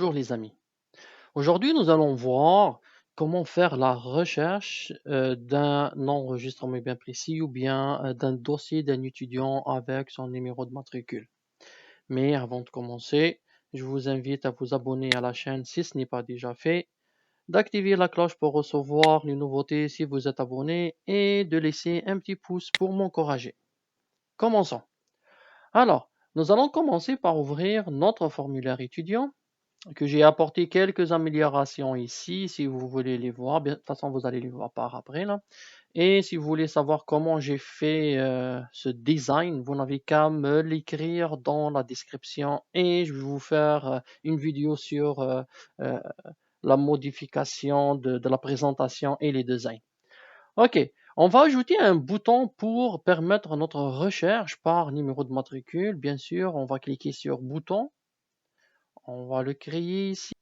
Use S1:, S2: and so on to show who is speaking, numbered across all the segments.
S1: Bonjour les amis. Aujourd'hui, nous allons voir comment faire la recherche d'un enregistrement bien précis ou bien d'un dossier d'un étudiant avec son numéro de matricule. Mais avant de commencer, je vous invite à vous abonner à la chaîne si ce n'est pas déjà fait, d'activer la cloche pour recevoir les nouveautés si vous êtes abonné et de laisser un petit pouce pour m'encourager. Commençons. Alors, nous allons commencer par ouvrir notre formulaire étudiant que j'ai apporté quelques améliorations ici, si vous voulez les voir. De toute façon, vous allez les voir par après là. Et si vous voulez savoir comment j'ai fait ce design, vous n'avez qu'à me l'écrire dans la description et je vais vous faire une vidéo sur euh, la modification de la présentation et les designs. Ok, on va ajouter un bouton pour permettre notre recherche par numéro de matricule. Bien sûr, on va cliquer sur bouton. On va le créer ici.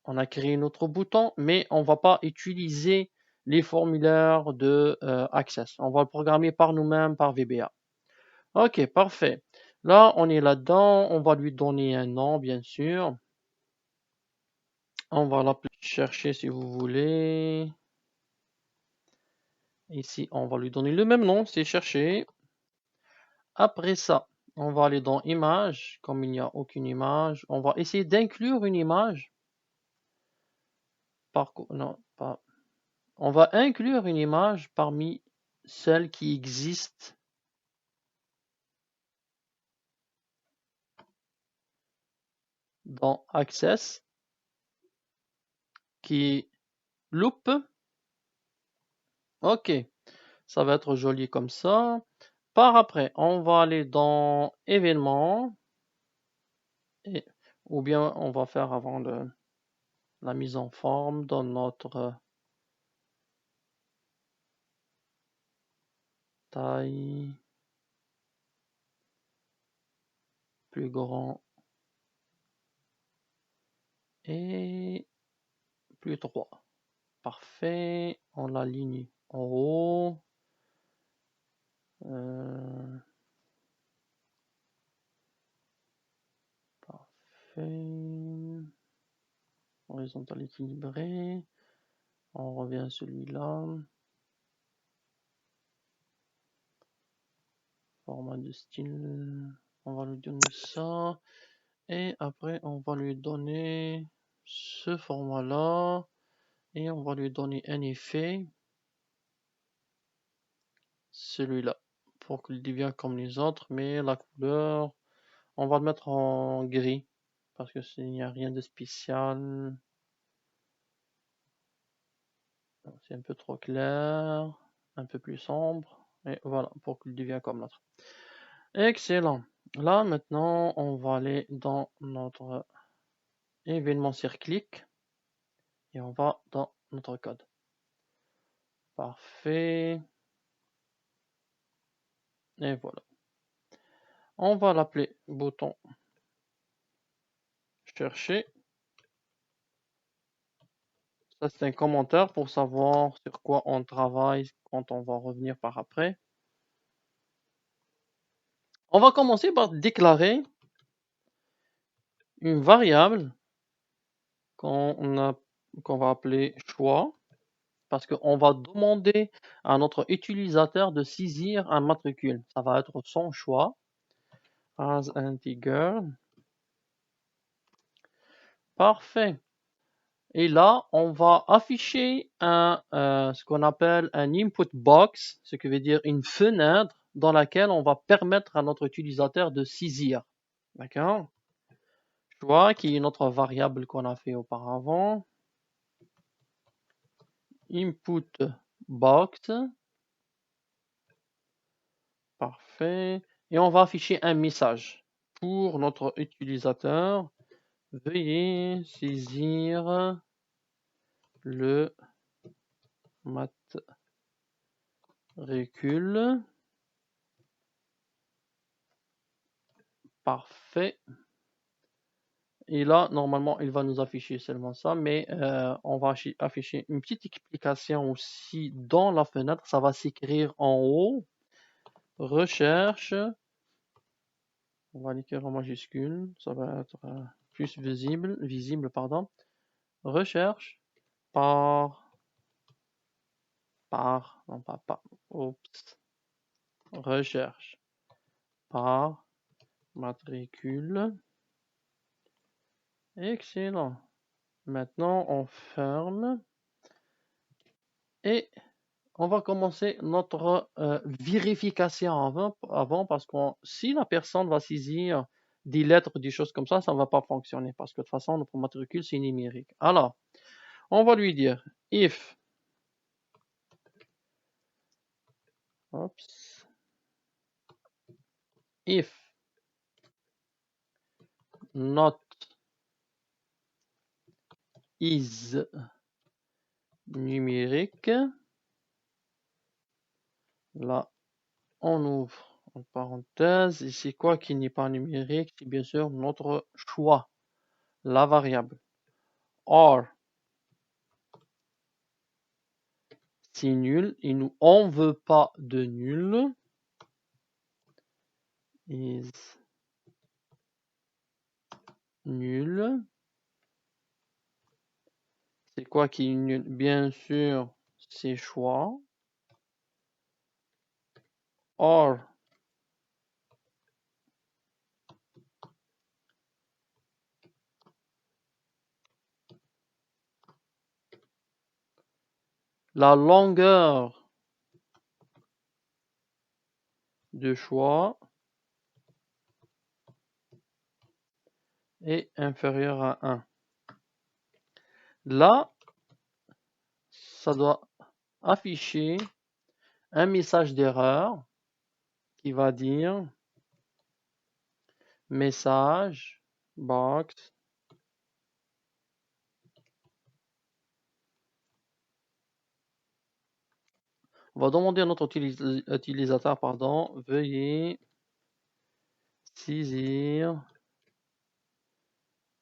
S1: On a créé notre bouton, mais on ne va pas utiliser les formulaires de Access. On va le programmer par nous-mêmes, par VBA. Ok, parfait. Là, on est là-dedans. On va lui donner un nom, bien sûr. On va l'appeler chercher si vous voulez. Ici, on va lui donner le même nom, c'est chercher. Après ça, on va aller dans Images. Comme il n'y a aucune image, on va essayer d'inclure une image. Non, pas. On va inclure une image parmi celles qui existent dans Access, qui loupe. Ok, ça va être joli comme ça. Par après, on va aller dans événements, ou bien on va faire avant la mise en forme dans notre taille plus grand et plus droit. Parfait, on l'aligne en haut. Parfait. Horizontal équilibré. On revient à celui-là. Format de style. On va lui donner ça. Et après, on va lui donner ce format-là. Et on va lui donner un effet. Celui-là. Pour qu'il devienne comme les autres. Mais la couleur, on va le mettre en gris. Parce que il n'y a rien de spécial. C'est un peu trop clair. Un peu plus sombre. Et voilà, pour qu'il devienne comme l'autre. Excellent. Là, maintenant, on va aller dans notre événement cyclique et on va dans notre code. Parfait. Et voilà. On va l'appeler bouton chercher. Ça, c'est un commentaire pour savoir sur quoi on travaille quand on va revenir par après. On va commencer par déclarer une variable qu'on va appeler choix, parce qu'on va demander à notre utilisateur de saisir un matricule. Ça va être son choix. As integer. Parfait. Et là, on va afficher ce qu'on appelle un input box, ce qui veut dire une fenêtre dans laquelle on va permettre à notre utilisateur de saisir. D'accord? Choix qui est notre variable qu'on a fait auparavant. Input box. Parfait. Et on va afficher un message pour notre utilisateur. Veuillez saisir le matricule. Parfait. Et là, normalement, il va nous afficher seulement ça, mais on va afficher une petite explication aussi dans la fenêtre. Ça va s'écrire en haut. Recherche. On va l'écrire en majuscule. Ça va être plus visible, pardon. Recherche par, non pas par, oups, recherche par matricule. Excellent. Maintenant, on ferme et on va commencer notre vérification avant parce que si la personne va saisir des lettres, des choses comme ça ne va pas fonctionner parce que de toute façon, notre matricule, c'est numérique. Alors, on va lui dire if, oups, if not is numérique, là, on ouvre une parenthèse. Et c'est quoi qui n'est pas numérique? C'est bien sûr notre choix, la variable. Or, c'est nul et nous, on veut pas de nul. Is nul. C'est quoi qui est nul? Bien sûr, c'est choix. Or, la longueur de choix est inférieure à 1. Là, ça doit afficher un message d'erreur qui va dire message box. On va demander à notre utilisateur, veuillez saisir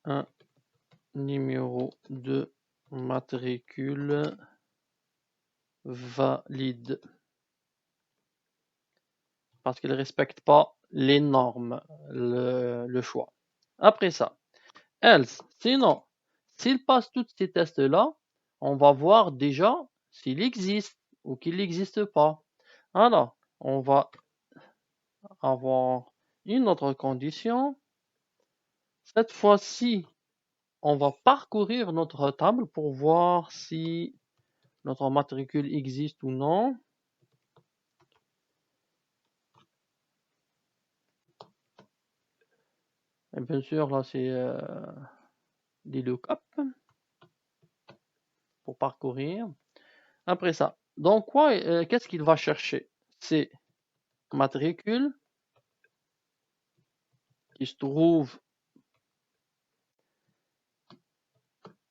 S1: un numéro de matricule valide. Parce qu'il ne respecte pas les normes, le choix. Après ça, else, sinon, s'il passe tous ces tests-là, on va voir déjà s'il existe ou qu'il n'existe pas. Alors, on va avoir une autre condition. Cette fois-ci, on va parcourir notre table pour voir si notre matricule existe ou non. Et bien sûr, là, c'est des lookups pour parcourir. Après ça, donc quoi, qu'est-ce qu'il va chercher? C'est matricule qui se trouve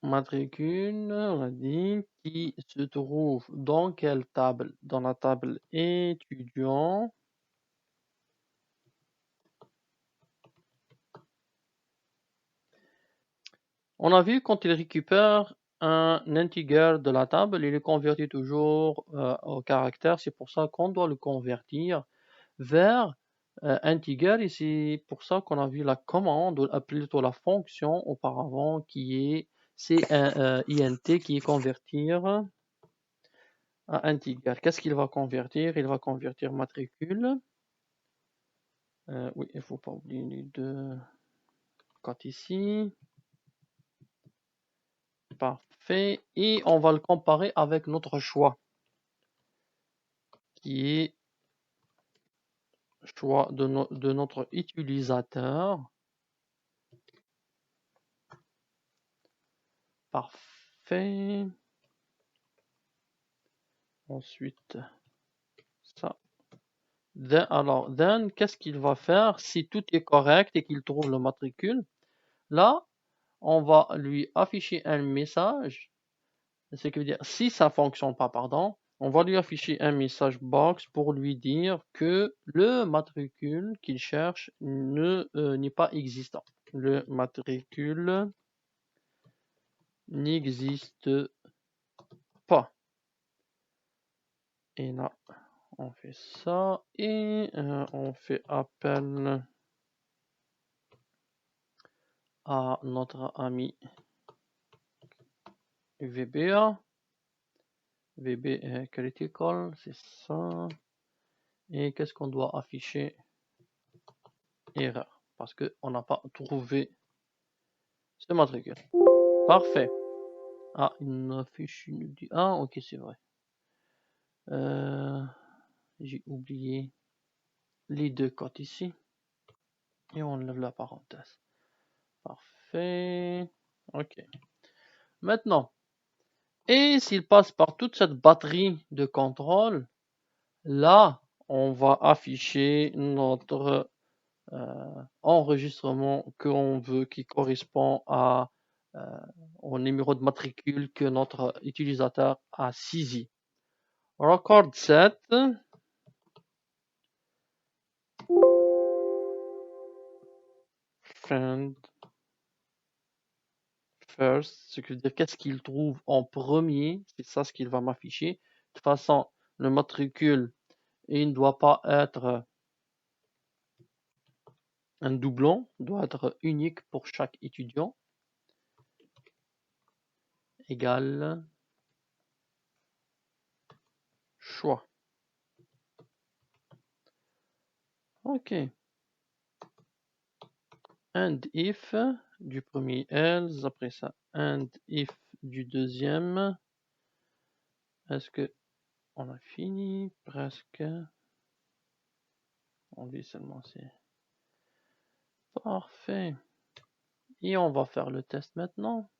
S1: matricule, on a dit, qui se trouve dans quelle table? Dans la table étudiant. On a vu quand il récupère un integer de la table, il est converti toujours au caractère. C'est pour ça qu'on doit le convertir vers integer. Et c'est pour ça qu'on a vu la commande, ou plutôt la fonction auparavant qui est int, qui est convertir à integer. Qu'est-ce qu'il va convertir? Il va convertir matricule. Oui, il ne faut pas oublier les deux cotes ici. Parfait. Et on va le comparer avec notre choix, qui est choix de notre utilisateur. Parfait. Ensuite, ça. Alors, then, qu'est-ce qu'il va faire si tout est correct et qu'il trouve le matricule? Là, on va lui afficher un message. Ce qui veut dire, si ça ne fonctionne pas, pardon, on va lui afficher un message box pour lui dire que le matricule qu'il cherche n'est pas existant. Le matricule n'existe pas. Et là, on fait ça et on fait appel à notre ami VBA. VB critical, c'est ça. Et qu'est-ce qu'on doit afficher? Erreur, parce qu'on n'a pas trouvé ce matricule. Parfait. Ah, une affiche, ah, ok, c'est vrai. J'ai oublié les deux cotes ici. Et on enlève la parenthèse. Parfait. Ok. Maintenant, et s'il passe par toute cette batterie de contrôle, là, on va afficher notre enregistrement qu'on veut qui correspond au numéro de matricule que notre utilisateur a saisi. Record set. Find first, ce qui veut dire qu'est-ce qu'il trouve en premier, c'est ça ce qu'il va m'afficher. De toute façon, le matricule, il ne doit pas être un doublon, il doit être unique pour chaque étudiant. Égal choix. Ok. And if du premier else, après ça, and if du deuxième. Est-ce que on a fini? Presque. On dit seulement c'est parfait. Et on va faire le test maintenant.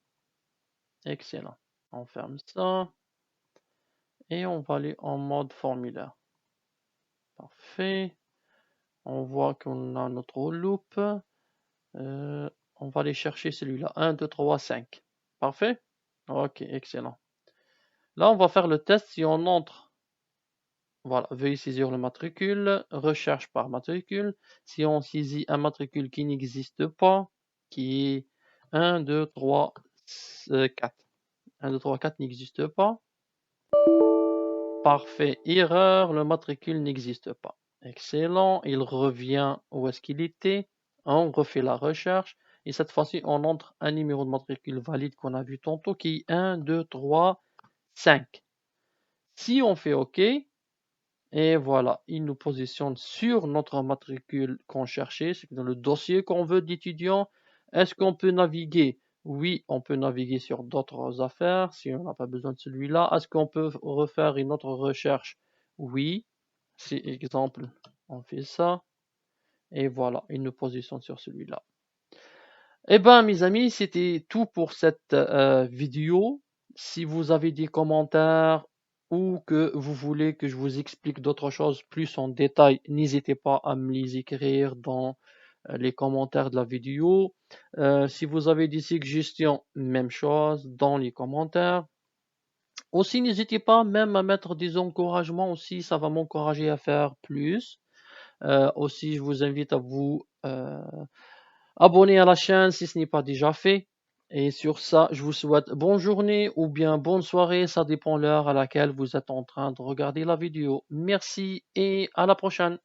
S1: Excellent. On ferme ça. Et on va aller en mode formulaire. Parfait. On voit qu'on a notre loop. On va aller chercher celui-là. 1, 2, 3, 5. Parfait? Ok, excellent. Là, on va faire le test si on entre. Voilà, veuillez saisir le matricule. Recherche par matricule. Si on saisit un matricule qui n'existe pas, qui est 1, 2, 3, 4. 1, 2, 3, 4 n'existe pas. Parfait. Erreur, le matricule n'existe pas. Excellent. Il revient où est-ce qu'il était. On refait la recherche. Et cette fois-ci, on entre un numéro de matricule valide qu'on a vu tantôt qui est 1, 2, 3, 5. Si on fait OK, et voilà, il nous positionne sur notre matricule qu'on cherchait, c'est dans le dossier qu'on veut d'étudiant. Est-ce qu'on peut naviguer? Oui, on peut naviguer sur d'autres affaires si on n'a pas besoin de celui-là. Est-ce qu'on peut refaire une autre recherche? Oui. Si, exemple, on fait ça. Et voilà, il nous positionne sur celui-là. Eh bien, mes amis, c'était tout pour cette vidéo. Si vous avez des commentaires ou que vous voulez que je vous explique d'autres choses plus en détail, n'hésitez pas à me les écrire dans les commentaires de la vidéo. Si vous avez des suggestions, même chose dans les commentaires. Aussi, n'hésitez pas même à mettre des encouragements aussi, ça va m'encourager à faire plus. Aussi, je vous invite à vous abonner à la chaîne si ce n'est pas déjà fait. Et sur ça, je vous souhaite bonne journée ou bien bonne soirée, ça dépend l'heure à laquelle vous êtes en train de regarder la vidéo. Merci et à la prochaine.